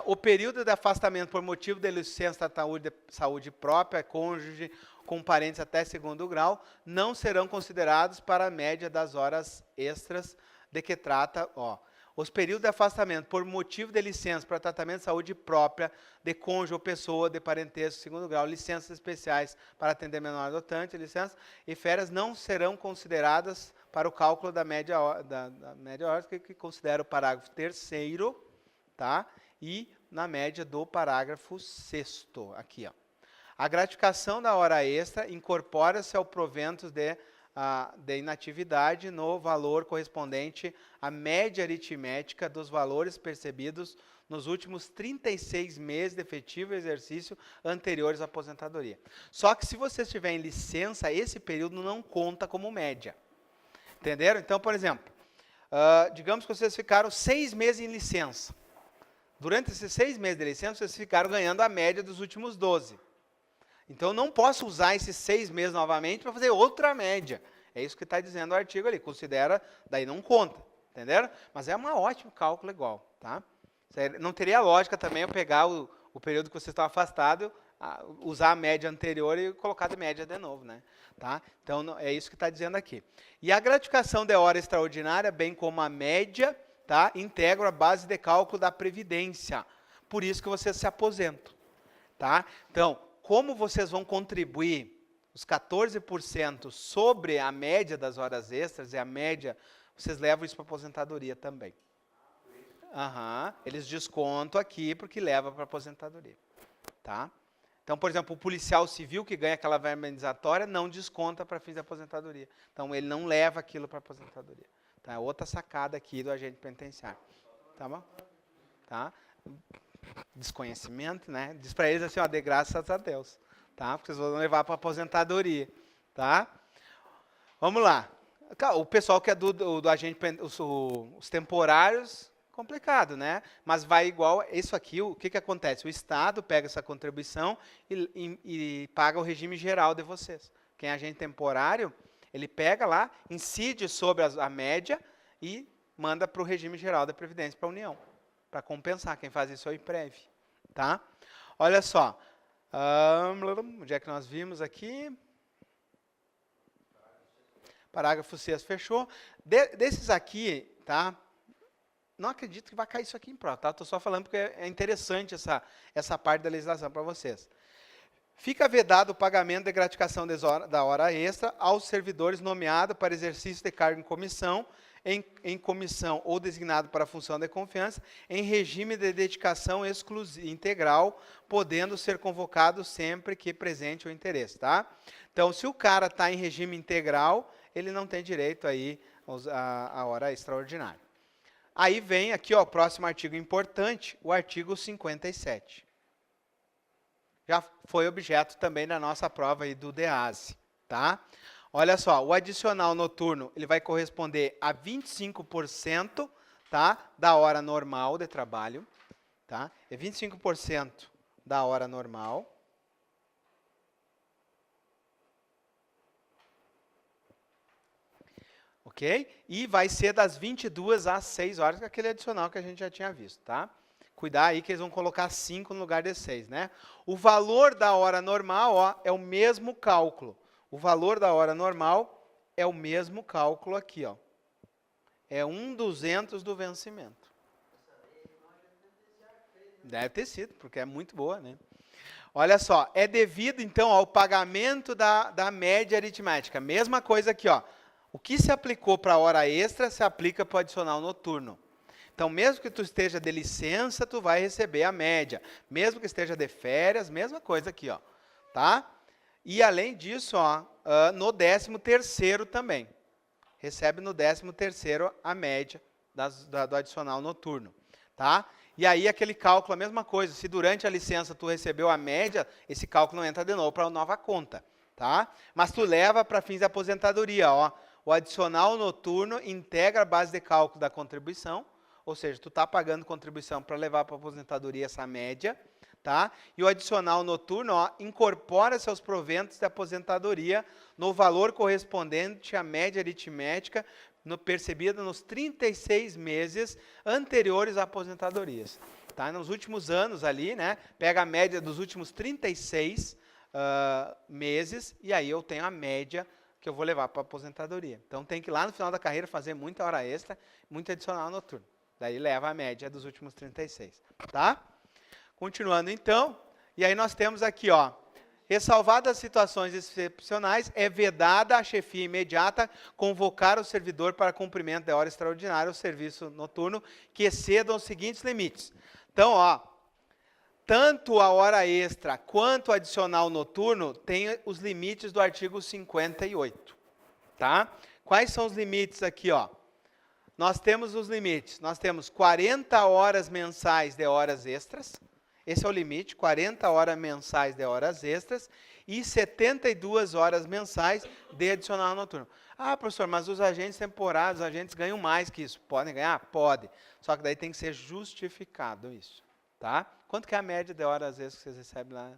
O período de afastamento por motivo de licença de saúde própria, cônjuge, com parentes até segundo grau, não serão considerados para a média das horas extras de que trata, ó. Os períodos de afastamento por motivo de licença para tratamento de saúde própria, de cônjuge ou pessoa de parentesco segundo grau, licenças especiais para atender menor adotante, licença e férias não serão consideradas para o cálculo da média horas, que considera o parágrafo 3º, tá? E na média do parágrafo 6º, aqui, ó. A gratificação da hora extra incorpora-se ao provento de inatividade no valor correspondente à média aritmética dos valores percebidos nos últimos 36 meses de efetivo exercício anteriores à aposentadoria. Só que se você estiver em licença, esse período não conta como média. Entenderam? Então, por exemplo, digamos que vocês ficaram 6 meses em licença. Durante esses 6 meses de licença, vocês ficaram ganhando a média dos últimos 12. Então, eu não posso usar esses 6 meses novamente para fazer outra média. É isso que está dizendo o artigo ali. Considera, daí não conta. Entenderam? Mas é um ótimo cálculo igual. Tá? Não teria lógica também eu pegar o período que vocês estão afastados, usar a média anterior e colocar de média de novo. Né? Tá? Então, é isso que está dizendo aqui. E a gratificação de hora extraordinária, bem como a média, tá? Integra a base de cálculo da Previdência. Por isso que vocês se aposentam. Tá? Então, como vocês vão contribuir os 14% sobre a média das horas extras e a média, vocês levam isso para a aposentadoria também. Eles descontam aqui porque leva para a aposentadoria. Tá? Então, por exemplo, o policial civil que ganha aquela verba indenizatória não desconta para fins de aposentadoria. Então, ele não leva aquilo para a aposentadoria. Tá? É outra sacada aqui do agente penitenciário. Tá bom? Tá? Desconhecimento, né? Diz para eles assim, ó, de graças a Deus. Tá? Porque vocês vão levar para a aposentadoria. Tá? Vamos lá. O pessoal que é do agente, os temporários, complicado, né? Mas vai igual, isso aqui, o que acontece? O Estado pega essa contribuição e paga o regime geral de vocês. Quem é agente temporário, ele pega lá, incide sobre a média e manda para o regime geral da Previdência, para a União, para compensar. Quem faz isso é o IPREV. Tá? Olha só, onde é que nós vimos aqui? Parágrafo 6 fechou. Desses aqui, tá? Não acredito que vai cair isso aqui em prova, tá? Estou só falando porque é interessante essa parte da legislação para vocês. Fica vedado o pagamento de gratificação da hora extra aos servidores nomeados para exercício de cargo em comissão em comissão ou designado para a função de confiança, em regime de dedicação integral, podendo ser convocado sempre que presente o interesse, tá? Então, se o cara está em regime integral, ele não tem direito aí a hora extraordinária. Aí vem aqui, ó, o próximo artigo importante, o artigo 57. Já foi objeto também da nossa prova aí do DEASE, tá? Olha só, o adicional noturno, ele vai corresponder a 25%, tá, da hora normal de trabalho, tá? É 25% da hora normal. Ok? E vai ser das 22 às 6 horas, que é aquele adicional que a gente já tinha visto, tá? Cuidar aí que eles vão colocar 5 no lugar de 6, né? O valor da hora normal, ó, é o mesmo cálculo. O valor da hora normal é o mesmo cálculo aqui, ó. É 1/200 do vencimento. Deve ter sido, porque é muito boa, né? Olha só, é devido, então, ao pagamento da média aritmética. Mesma coisa aqui, ó. O que se aplicou para a hora extra, se aplica para o adicional noturno. Então, mesmo que tu esteja de licença, tu vai receber a média. Mesmo que esteja de férias, mesma coisa aqui, ó. Tá? E, além disso, ó, no 13º também. Recebe no 13º a média do adicional noturno. Tá? E aí, aquele cálculo, a mesma coisa. Se durante a licença tu recebeu a média, esse cálculo não entra de novo para a nova conta. Tá? Mas tu leva para fins de aposentadoria, ó. O adicional noturno integra a base de cálculo da contribuição, ou seja, tu está pagando contribuição para levar para a aposentadoria essa média, tá? E o adicional noturno, ó, incorpora seus proventos de aposentadoria no valor correspondente à média aritmética percebida nos 36 meses anteriores à aposentadorias. Tá? Nos últimos anos ali, né? Pega a média dos últimos 36 meses e aí eu tenho a média que eu vou levar para a aposentadoria. Então, tem que ir lá no final da carreira fazer muita hora extra, muito adicional noturno. Daí, leva a média dos últimos 36. Tá? Continuando, então. E aí, nós temos aqui, ó. Ressalvadas as situações excepcionais, é vedada a chefia imediata convocar o servidor para cumprimento de hora extraordinária ou serviço noturno que excedam os seguintes limites. Então, ó. Tanto a hora extra quanto o adicional noturno tem os limites do artigo 58. Tá? Quais são os limites aqui, ó? Nós temos os limites. Nós temos 40 horas mensais de horas extras. Esse é o limite, 40 horas mensais de horas extras e 72 horas mensais de adicional noturno. Ah, professor, mas os agentes temporários, os agentes ganham mais que isso. Podem ganhar? Pode. Só que daí tem que ser justificado isso. Tá? Quanto que é a média de horas às vezes que vocês recebem lá?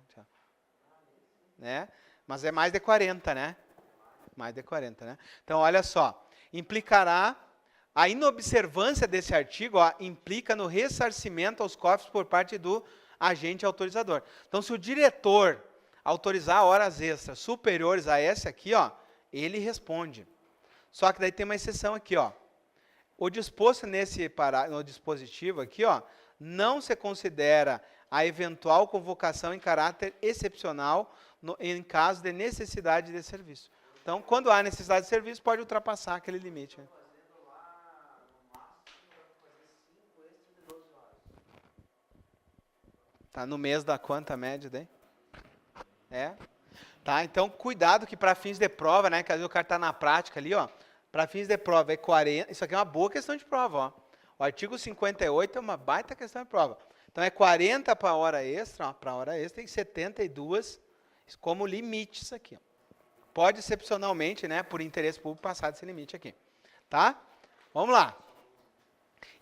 Né? Mas é mais de 40, né? Mais de 40, né? Então, olha só. Implicará, a inobservância desse artigo, ó, implica no ressarcimento aos cofres por parte do agente autorizador. Então, se o diretor autorizar horas extras superiores a essa aqui, ó, ele responde. Só que daí tem uma exceção aqui, ó. O disposto no dispositivo aqui, ó, não se considera a eventual convocação em caráter excepcional em caso de necessidade de serviço. Então, quando há necessidade de serviço, pode ultrapassar aquele limite. Tá no mês da quanta média daí? É. Tá, então cuidado que para fins de prova, né, que às vezes o cara está na prática ali, ó, para fins de prova é 40, isso aqui é uma boa questão de prova, ó. O artigo 58 é uma baita questão de prova. Então, é 40 para a hora extra, para a hora extra, e 72 como limite isso aqui. Ó. Pode, excepcionalmente, né, por interesse público, passar desse limite aqui. Tá? Vamos lá.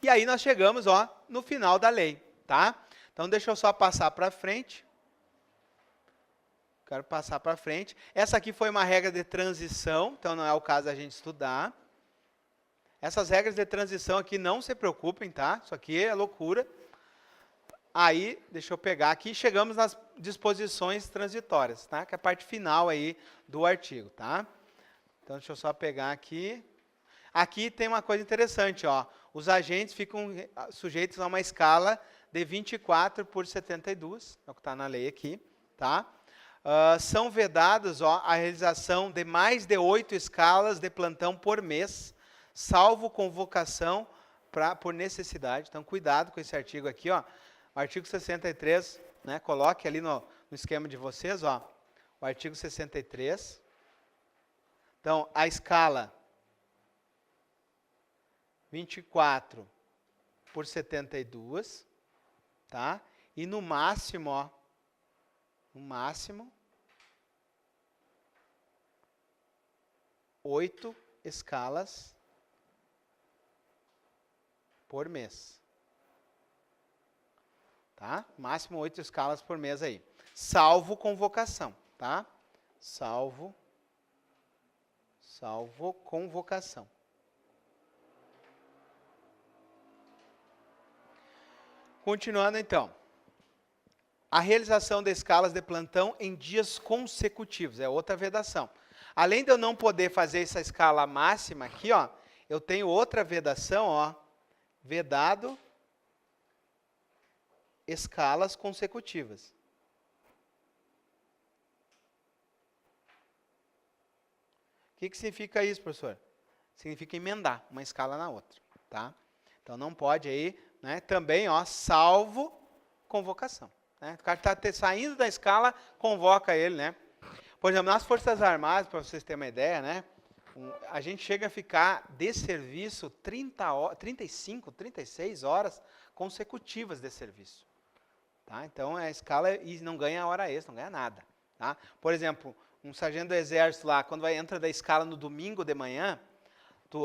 E aí, nós chegamos, ó, no final da lei. Tá? Então, deixa eu só passar para frente. Quero passar para frente. Essa aqui foi uma regra de transição, então não é o caso da gente estudar. Essas regras de transição aqui, não se preocupem, tá? Isso aqui é loucura. Aí, deixa eu pegar aqui, chegamos nas disposições transitórias, tá? Que é a parte final aí do artigo, tá? Então, deixa eu só pegar aqui. Aqui tem uma coisa interessante, ó. Os agentes ficam sujeitos a uma escala de 24 por 72, é o que está na lei aqui, tá? São vedados, ó, a realização de mais de 8 escalas de plantão por mês, salvo convocação por necessidade. Então, cuidado com esse artigo aqui, ó. O artigo 63, né, coloque ali no esquema de vocês, ó, o artigo 63. Então, a escala 24 por 72, tá? E no máximo, ó, no máximo, 8 escalas por mês. Tá? Máximo 8 escalas por mês aí. Salvo convocação, tá? Salvo convocação. Continuando então. A realização de escalas de plantão em dias consecutivos, é outra vedação. Além de eu não poder fazer essa escala máxima aqui, ó, eu tenho outra vedação, ó, vedado escalas consecutivas. O que significa isso, professor? Significa emendar uma escala na outra, tá? Então não pode aí, né? Também, ó, salvo convocação, né? O cara está saindo da escala, convoca ele, né? Por exemplo, nas Forças Armadas, para vocês terem uma ideia, né? A gente chega a ficar de serviço 35, 36 horas consecutivas de serviço. Tá? Então, a escala, e não ganha hora extra, não ganha nada. Tá? Por exemplo, um sargento do exército lá, quando entra da escala no domingo de manhã,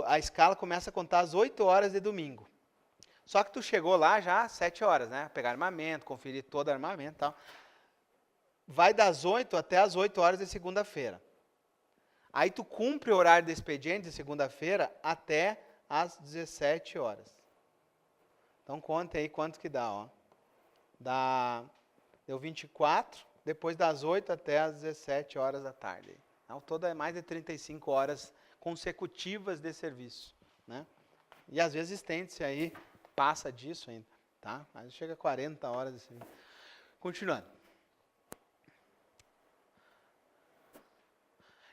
a escala começa a contar às 8 horas de domingo. Só que tu chegou lá já às 7 horas, né? Pegar armamento, conferir todo o armamento e tal. Vai das 8 até as 8 horas de segunda-feira. Aí tu cumpre o horário de expediente de segunda-feira até às 17 horas. Então, conta aí quanto que dá, ó. Deu 24, depois das 8 até as 17 horas da tarde. Ao todo é mais de 35 horas consecutivas de serviço, né? E às vezes estende-se aí, passa disso ainda, tá? Mas chega a 40 horas de serviço. Continuando.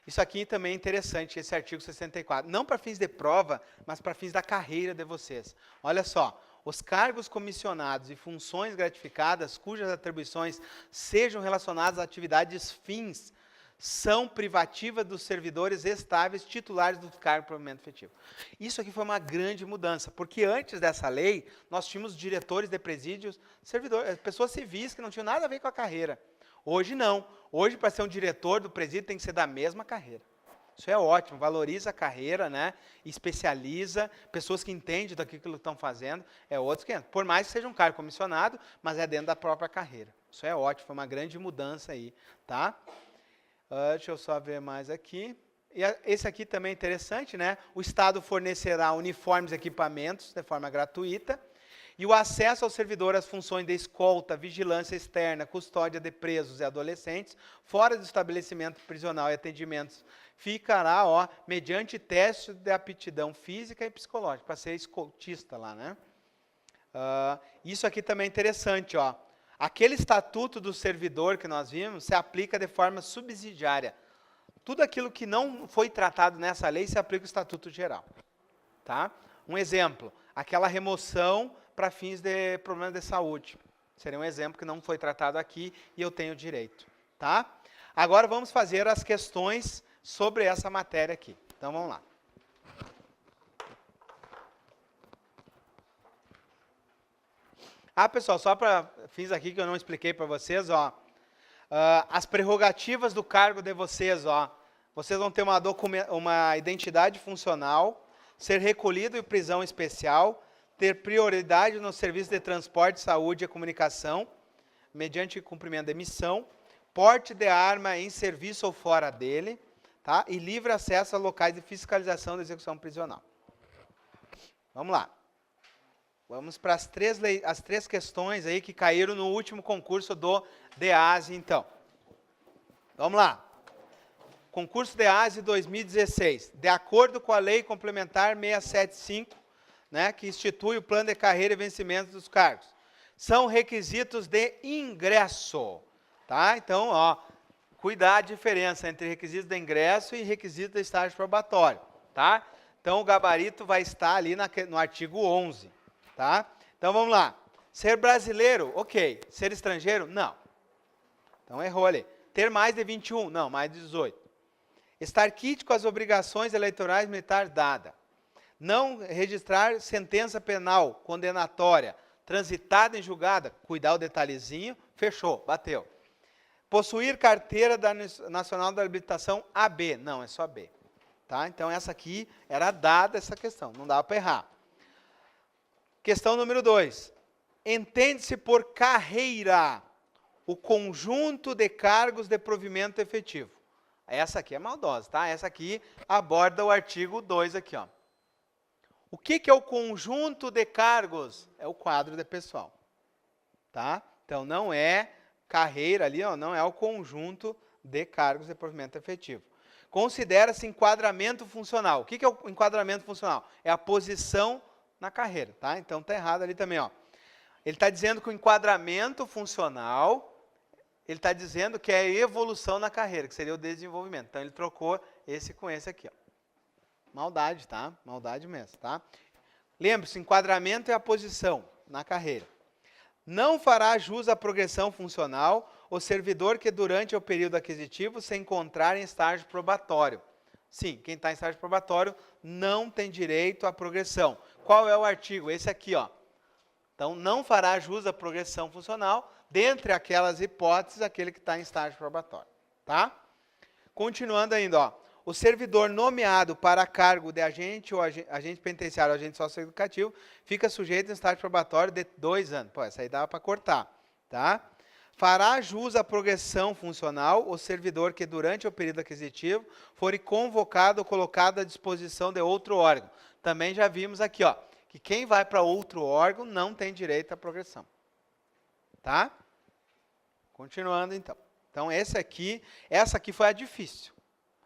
Isso aqui também é interessante, esse artigo 64. Não para fins de prova, mas para fins da carreira de vocês. Olha só. Os cargos comissionados e funções gratificadas, cujas atribuições sejam relacionadas a atividades fins, são privativas dos servidores estáveis titulares do cargo propriamente efetivo. Isso aqui foi uma grande mudança, porque antes dessa lei, nós tínhamos diretores de presídios, pessoas civis que não tinham nada a ver com a carreira. Hoje não. Hoje, para ser um diretor do presídio, tem que ser da mesma carreira. Isso é ótimo, valoriza a carreira, né? Especializa, pessoas que entendem daquilo que estão fazendo, é outros que entram. Por mais que seja um cargo comissionado, mas é dentro da própria carreira. Isso é ótimo, foi uma grande mudança aí, tá? Deixa eu só ver mais aqui. E esse aqui também é interessante, né? O Estado fornecerá uniformes e equipamentos de forma gratuita. E o acesso ao servidor às funções de escolta, vigilância externa, custódia de presos e adolescentes, fora do estabelecimento prisional e atendimentos, ficará, ó, mediante teste de aptidão física e psicológica, para ser escoltista lá, né? Isso aqui também é interessante, ó. Aquele estatuto do servidor que nós vimos se aplica de forma subsidiária. Tudo aquilo que não foi tratado nessa lei se aplica ao Estatuto Geral. Tá? Um exemplo, aquela remoção para fins de problemas de saúde. Seria um exemplo que não foi tratado aqui e eu tenho direito. Tá? Agora vamos fazer as questões sobre essa matéria aqui. Então vamos lá. Pessoal, só para fins aqui que eu não expliquei para vocês, ó, as prerrogativas do cargo de vocês, ó, vocês vão ter uma identidade funcional, ser recolhido em prisão especial, ter prioridade no serviço de transporte, saúde e comunicação, mediante cumprimento de missão, porte de arma em serviço ou fora dele, tá? E livre acesso a locais de fiscalização da execução prisional. Vamos lá. Vamos para as três questões aí que caíram no último concurso do DEASE, então. Vamos lá. Concurso DEASE 2016. De acordo com a Lei Complementar 675, né, que institui o plano de carreira e vencimento dos cargos. São requisitos de ingresso. Tá? Então, ó, cuidar a diferença entre requisitos de ingresso e requisitos de estágio probatório. Tá? Então, o gabarito vai estar ali no artigo 11, tá? Então, vamos lá. Ser brasileiro, ok. Ser estrangeiro, não. Então, errou ali. Ter mais de 21, não, mais de 18. Estar quite com as obrigações eleitorais militares dada. Não registrar sentença penal condenatória, transitada em julgada, cuidar o detalhezinho, fechou, bateu. Possuir carteira da Nacional da Habilitação AB, não, é só B. Tá? Então, essa aqui era dada essa questão, não dava para errar. Questão número 2. Entende-se por carreira o conjunto de cargos de provimento efetivo. Essa aqui é maldosa, tá? Essa aqui aborda o artigo 2 aqui, ó. O que é o conjunto de cargos? É o quadro de pessoal, tá? Então, não é carreira ali, ó, não é o conjunto de cargos de provimento efetivo. Considera-se enquadramento funcional. O que é o enquadramento funcional? É a posição na carreira, tá? Então, tá errado ali também, ó. Ele está dizendo que o enquadramento funcional, ele está dizendo que é a evolução na carreira, que seria o desenvolvimento. Então, ele trocou esse com esse aqui, ó. Maldade, tá? Maldade mesmo, tá? Lembre-se, enquadramento é a posição na carreira. Não fará jus à progressão funcional o servidor que durante o período aquisitivo se encontrar em estágio probatório. Sim, quem está em estágio probatório não tem direito à progressão. Qual é o artigo? Esse aqui, ó. Então, não fará jus à progressão funcional, dentre aquelas hipóteses, aquele que está em estágio probatório, tá? Continuando ainda, ó. O servidor nomeado para cargo de agente ou agente penitenciário ou agente socioeducativo fica sujeito a estágio probatório de 2 anos. Pô, essa aí dava para cortar, tá? Fará jus à progressão funcional o servidor que durante o período aquisitivo for convocado ou colocado à disposição de outro órgão. Também já vimos aqui, ó, que quem vai para outro órgão não tem direito à progressão. Tá? Continuando então. Então, essa aqui foi a difícil.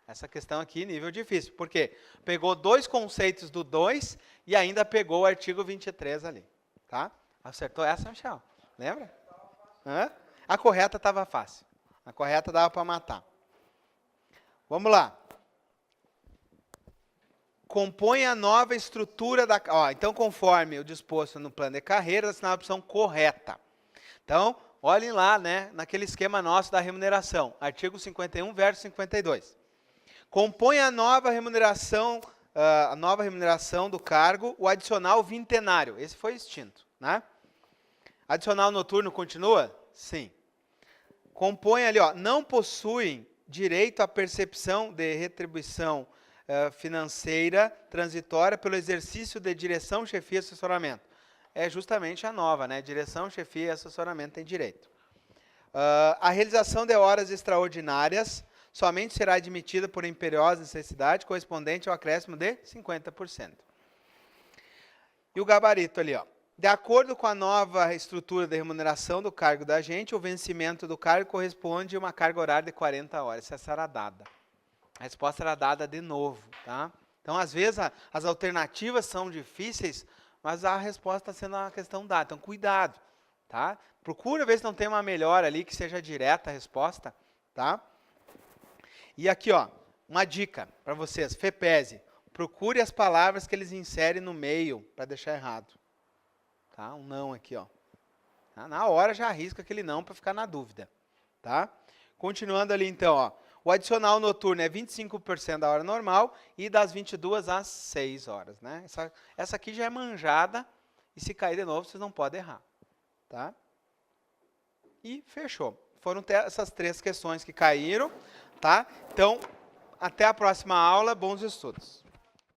Essa questão aqui, nível difícil. Por quê? Pegou 2 conceitos do 2 e ainda pegou o artigo 23 ali. Tá? Acertou essa, Michel? Lembra? Hã? A correta estava fácil. A correta dava para matar. Vamos lá. Compõe a nova estrutura da... Ó, então, conforme o disposto no plano de carreira, assinar a opção correta. Então, olhem lá, né, naquele esquema nosso da remuneração. Artigo 51, verso 52. Compõe a nova remuneração do cargo, o adicional vintenário. Esse foi extinto, né? Adicional noturno continua? Sim. Compõe ali, ó, não possuem direito à percepção de retribuição financeira transitória pelo exercício de direção, chefia e assessoramento. É justamente a nova, né? Direção, chefia e assessoramento tem direito. A realização de horas extraordinárias somente será admitida por imperiosa necessidade, correspondente ao acréscimo de 50%. E o gabarito ali, ó. De acordo com a nova estrutura de remuneração do cargo da agente, o vencimento do cargo corresponde a uma carga horária de 40 horas. Essa será dada. A resposta era dada de novo, tá? Então, às vezes, as alternativas são difíceis, mas a resposta está sendo uma questão dada. Então, cuidado, tá? Procura ver se não tem uma melhor ali, que seja direta a resposta, tá? E aqui, ó, uma dica para vocês, FEPESE. Procure as palavras que eles inserem no meio, para deixar errado. Tá? Um não aqui, ó. Na hora já arrisca aquele não para ficar na dúvida, tá? Continuando ali, então, ó. O adicional noturno é 25% da hora normal e das 22 às 6 horas, né? Essa aqui já é manjada e se cair de novo, vocês não podem errar, tá? E fechou. Foram essas 3 questões que caíram, tá? Então, até a próxima aula, bons estudos.